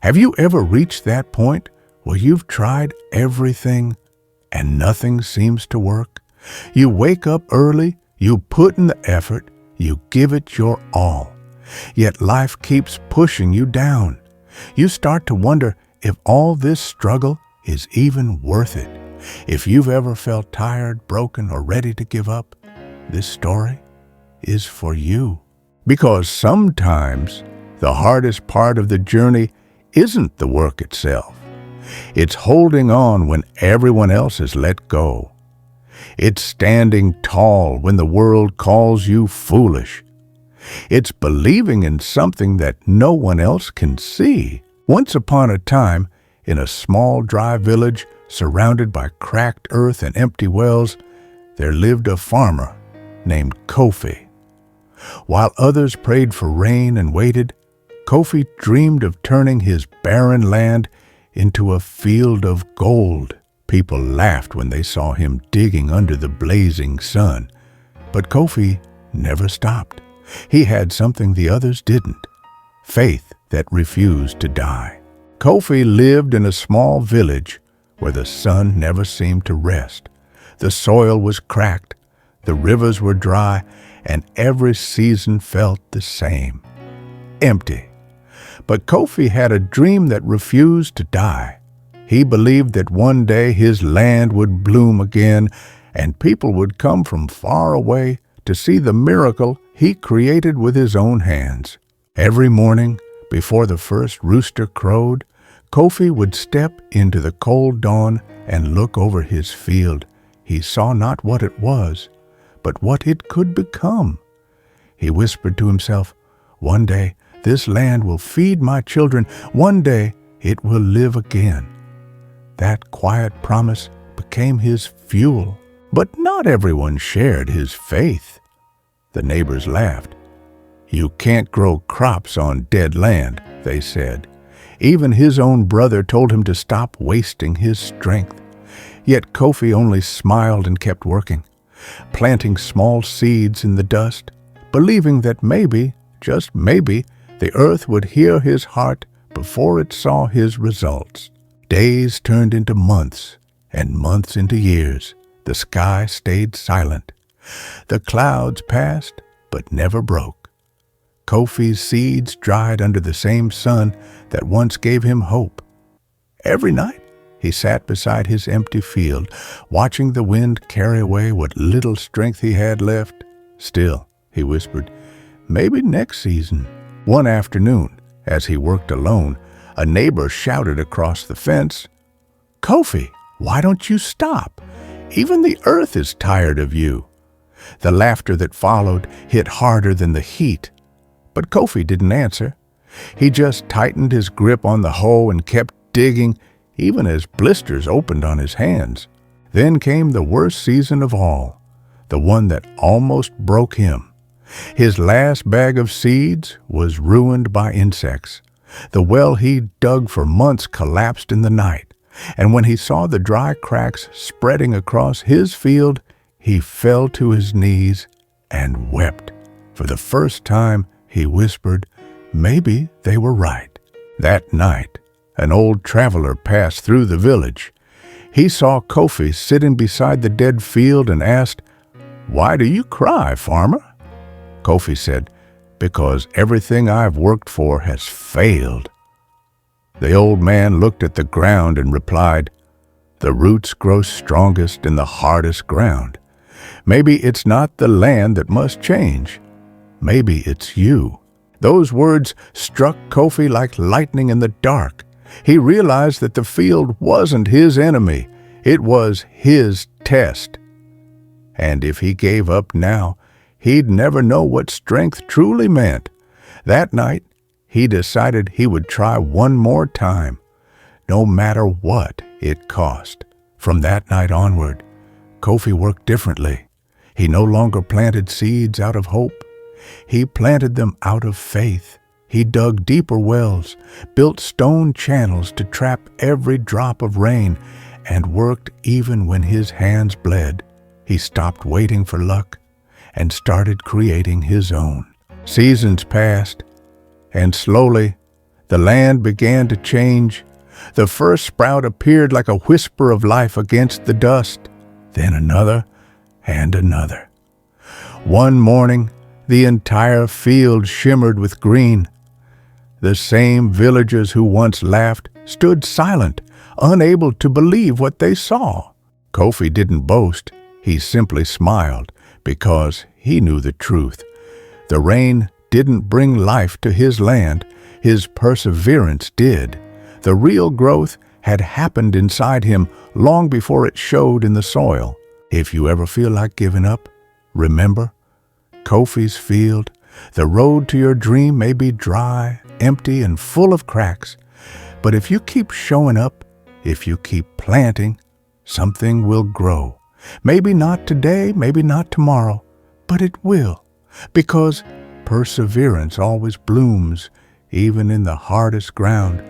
Have you ever reached that point where you've tried everything and nothing seems to work? You wake up early, you put in the effort, you give it your all. Yet life keeps pushing you down. You start to wonder if all this struggle is even worth it. If you've ever felt tired, broken, or ready to give up, this story is for you. Because sometimes the hardest part of the journey isn't the work itself. It's holding on when everyone else has let go. It's standing tall when the world calls you foolish. It's believing in something that no one else can see. Once upon a time, in a small dry village surrounded by cracked earth and empty wells, there lived a farmer named Kofi. While others prayed for rain and waited, Kofi dreamed of turning his barren land into a field of gold. People laughed when they saw him digging under the blazing sun. But Kofi never stopped. He had something the others didn't: faith that refused to die. Kofi lived in a small village where the sun never seemed to rest. The soil was cracked, the rivers were dry, and every season felt the same: empty. But Kofi had a dream that refused to die. He believed that one day his land would bloom again, and people would come from far away to see the miracle he created with his own hands. Every morning, before the first rooster crowed, Kofi would step into the cold dawn and look over his field. He saw not what it was, but what it could become. He whispered to himself, "One day this land will feed my children. One day it will live again." That quiet promise became his fuel. But not everyone shared his faith. The neighbors laughed. "You can't grow crops on dead land," they said. Even his own brother told him to stop wasting his strength. Yet Kofi only smiled and kept working, planting small seeds in the dust, believing that maybe, just maybe, the earth would hear his heart before it saw his results. Days turned into months, and months into years. The sky stayed silent. The clouds passed, but never broke. Kofi's seeds dried under the same sun that once gave him hope. Every night, he sat beside his empty field, watching the wind carry away what little strength he had left. "Still," he whispered, "maybe next season." One afternoon, as he worked alone, a neighbor shouted across the fence, "Kofi, why don't you stop? Even the earth is tired of you." The laughter that followed hit harder than the heat. But Kofi didn't answer. He just tightened his grip on the hoe and kept digging, even as blisters opened on his hands. Then came the worst season of all, the one that almost broke him. His last bag of seeds was ruined by insects. The well he dug for months collapsed in the night, and when he saw the dry cracks spreading across his field, he fell to his knees and wept. For the first time, he whispered, maybe they were right. That night, an old traveler passed through the village. He saw Kofi sitting beside the dead field and asked, "Why do you cry, farmer?" Kofi said, "Because everything I've worked for has failed." The old man looked at the ground and replied, "The roots grow strongest in the hardest ground. Maybe it's not the land that must change. Maybe it's you." Those words struck Kofi like lightning in the dark. He realized that the field wasn't his enemy. It was his test. And if he gave up now, he'd never know what strength truly meant. That night, he decided he would try one more time, no matter what it cost. From that night onward, Kofi worked differently. He no longer planted seeds out of hope. He planted them out of faith. He dug deeper wells, built stone channels to trap every drop of rain, and worked even when his hands bled. He stopped waiting for luck and started creating his own. Seasons passed, and slowly The land began to change. The first sprout appeared like a whisper of life against the dust, then another and another. One morning, the entire field shimmered with green. The same villagers who once laughed stood silent, unable to believe what they saw. Kofi didn't boast. He simply smiled because he knew the truth. The rain didn't bring life to his land. His perseverance did. The real growth had happened inside him long before it showed in the soil. If you ever feel like giving up, remember Kofi's field. The road to your dream may be dry, empty, and full of cracks. But if you keep showing up, if you keep planting, something will grow. Maybe not today, maybe not tomorrow, but it will. Because perseverance always blooms, even in the hardest ground.